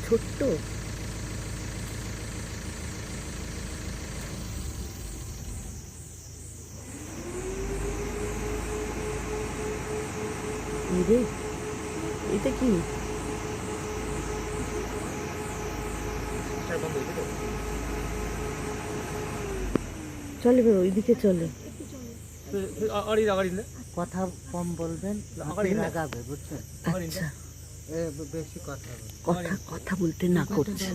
ছোট্ট রে, এটা কি? চলে এবার ওইদিকে চলে। কথা কম বলবেন, রাগাবে, বুঝছেন? আচ্ছা, বেশি কথা কথা বলতে না করছে।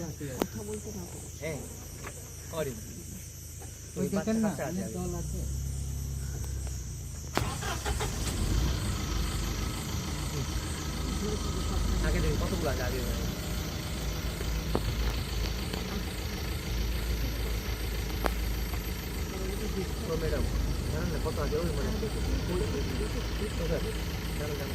ওই দেখেন না, অনেক দল আছে। আগে দেখি কতগুলো আছে আগে ম্যাডাম জানেন না কত আছে ওই মানে জানো জানো